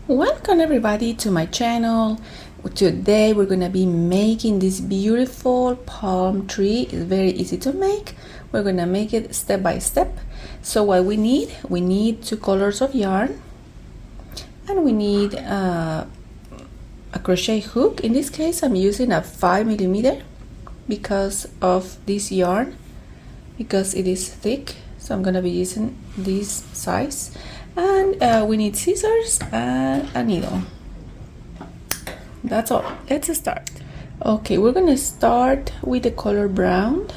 Welcome everybody to my channel. Today we're gonna be making this beautiful palm tree. It's very easy to make. We're gonna make it step by step. So what we need 2 colors of yarn, and we need a crochet hook. In this case I'm using a 5mm because of this yarn, because it is thick, so I'm gonna be using this size. And we need scissors and a needle. That's all. Let's start. Okay, we're gonna start with the color brown.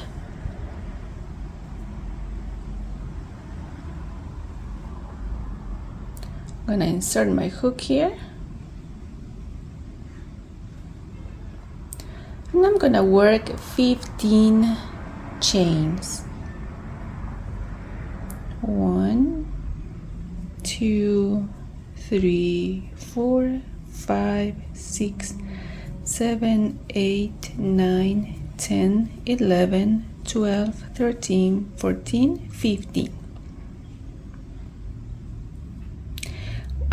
I'm gonna insert my hook here, and I'm gonna work 15 chains. 1, 2, 3, 4, 5, 6, 7, 8, 9, 10, 11, 12, 13, 14, 15.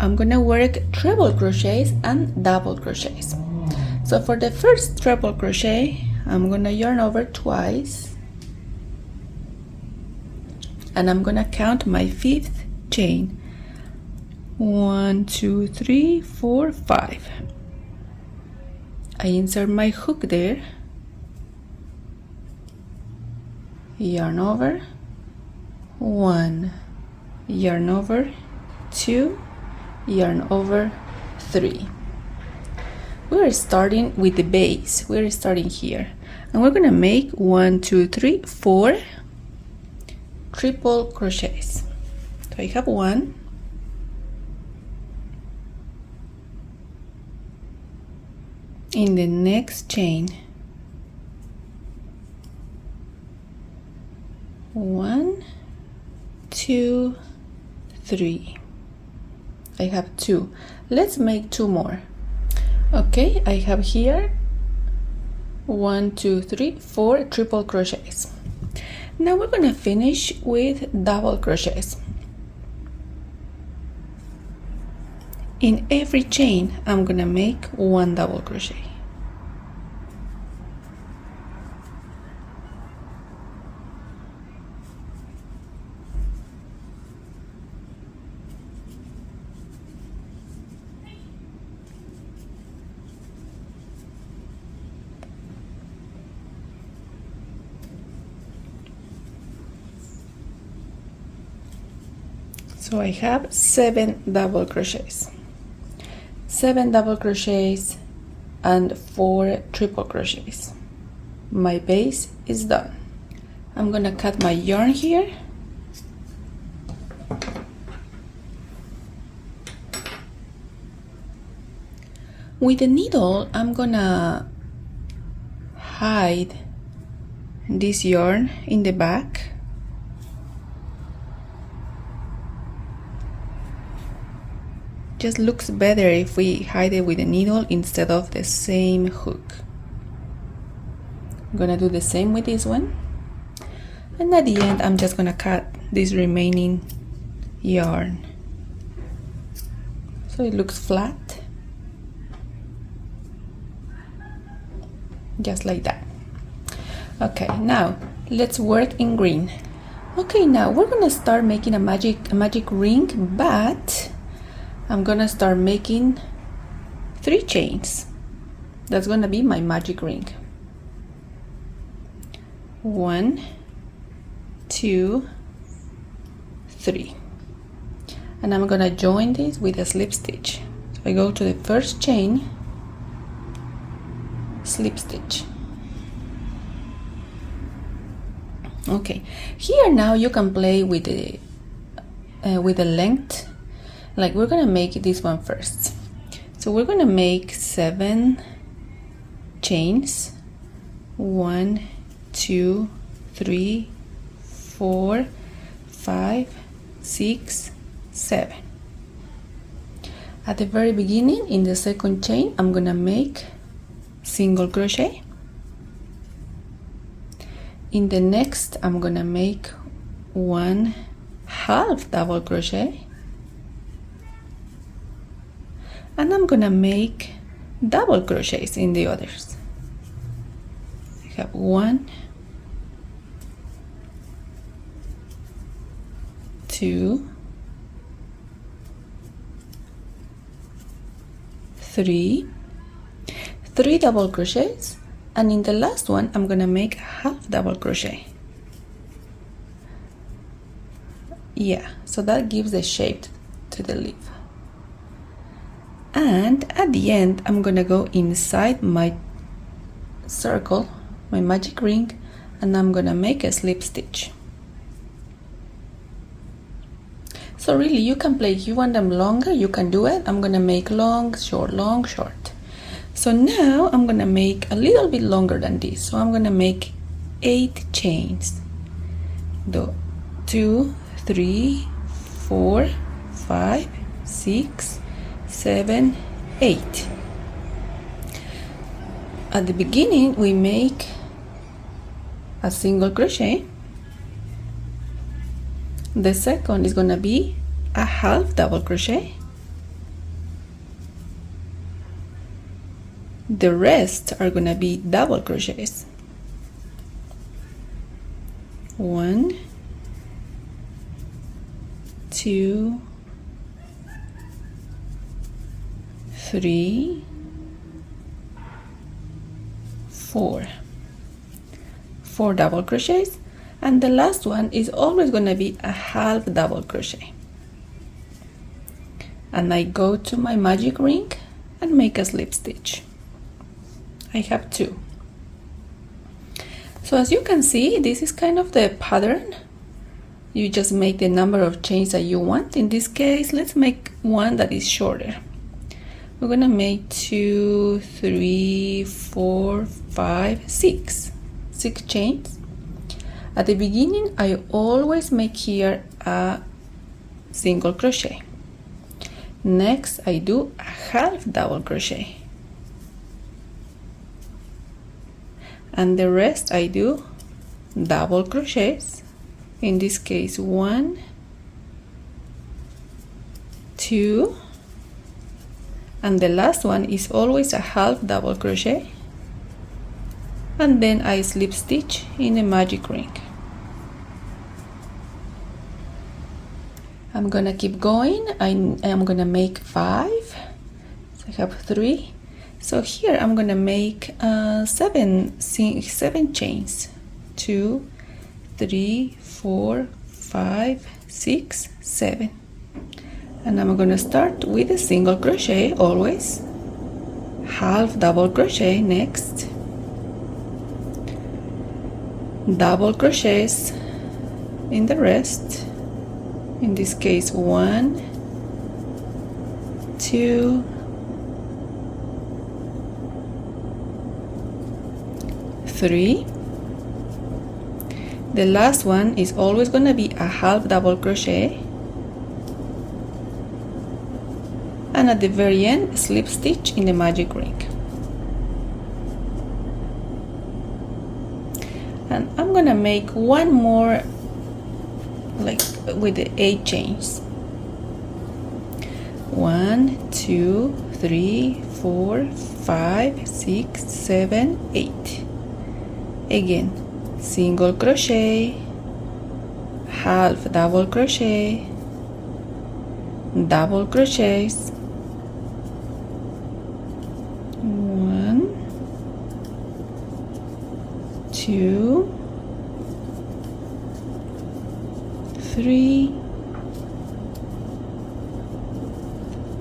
I'm gonna work treble crochets and double crochets. So for the first treble crochet, I'm gonna yarn over twice, and I'm gonna count my 5th chain. 1, 2, 3, 4, 5. I insert my hook there, yarn over 1, yarn over 2, yarn over 3. We're starting with the base. We're starting here, and we're gonna make 1, 2, 3, 4 triple crochets. So I have 1, in the next chain, 1, 2, 3. I have 2. Let's make 2 more. Okay, I have here 1, 2, 3, 4 triple crochets. Now we're gonna finish with double crochets. In every chain, I'm gonna make 1 double crochet. So I have 7 double crochets. 7 double crochets and 4 triple crochets. My base is done. I'm gonna cut my yarn here. With the needle, I'm gonna hide this yarn in the back. Just looks better if we hide it with a needle instead of the same hook. I'm gonna do the same with this one, and at the end I'm just gonna cut this remaining yarn so it looks flat, just like that. Okay, now let's work in green. Okay, now we're gonna start making a magic ring, but I'm gonna start making 3 chains. That's gonna be my magic ring. 1, 2, 3. And I'm gonna join this with a slip stitch. So I go to the first chain, slip stitch. Okay, here now you can play with the length. Like, we're gonna make this one first. So we're gonna make 7 chains. 1, 2, 3, 4, 5, 6, 7. At the very beginning, in the second chain, I'm gonna make single crochet. In the next, I'm gonna make 1 half double crochet, and I'm gonna make double crochets in the others. I have 1, 2, 3 double crochets, and in the last one I'm gonna make a half double crochet. Yeah, so that gives the shape to the leaf. And at the end I'm gonna go inside my circle, my magic ring, and I'm gonna make a slip stitch. So really you can play, if you want them longer you can do it. I'm gonna make long, short, long, short. So now I'm gonna make a little bit longer than this. So I'm gonna make 8 chains. 2, 3, 4, 5, 6, 7, 8. At the beginning we make a single crochet. The second is gonna be a half double crochet. The rest are gonna be double crochets. 1, 2, 3, 4. 4 double crochets, and the last one is always gonna be a half double crochet. And I go to my magic ring and make a slip stitch. I have 2. So as you can see, this is kind of the pattern. You just make the number of chains that you want. In this case, let's make one that is shorter. We're gonna make 2, 3, 4, 5, 6 chains. At the beginning I always make here a single crochet. Next I do a half double crochet, and the rest I do double crochets. In this case 1, 2, and the last one is always a half double crochet, and then I slip stitch in a magic ring. I'm gonna keep going. I am gonna make 5. So I have 3. So here I'm gonna make 7 chains. 2, 3, 4, 5, 6, 7. And I'm gonna start with a single crochet always. Half double crochet next. Double crochets in the rest. In this case 1, 2, 3. The last one is always going to be a half double crochet, and at the very end slip stitch in the magic ring. And I'm gonna make one more, like with the 8 chains. 1, 2, 3, 4, 5, 6, 7, 8. Again, single crochet, half double crochet, double crochets, 1, 2, 3,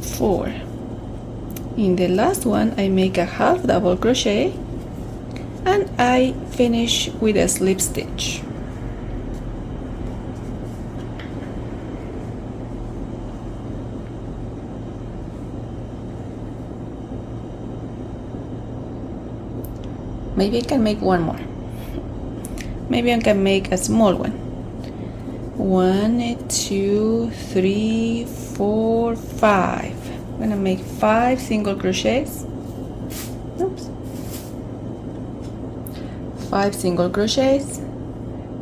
4. In the last one I make a half double crochet and I finish with a slip stitch. Maybe I can make one more. Maybe I can make a small one. 1, 2, 3, 4, 5. I'm gonna make 5 single crochets. Oops. 5 single crochets.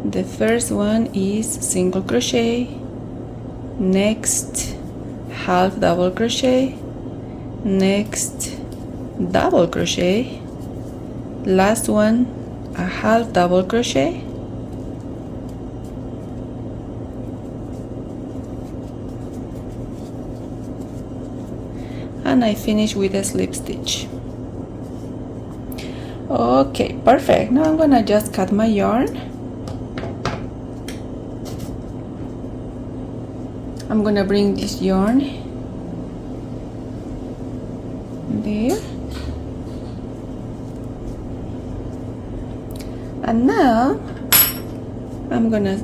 The first one is single crochet, next half double crochet, next double crochet, last one a half double crochet, and I finish with a slip stitch. Okay, perfect. Now I'm gonna just cut my yarn. I'm gonna bring this yarn there, and now I'm gonna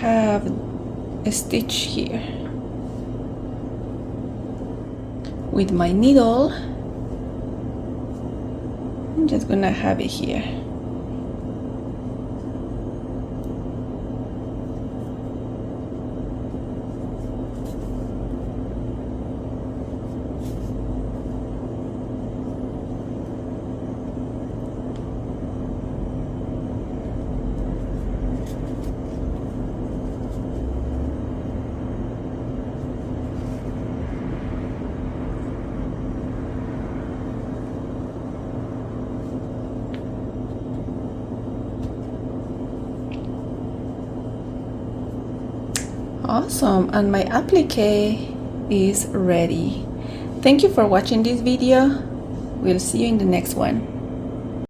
have a stitch here with my needle. I'm just gonna have it here. Awesome, and my applique is ready. Thank you for watching this video. We'll see you in the next one.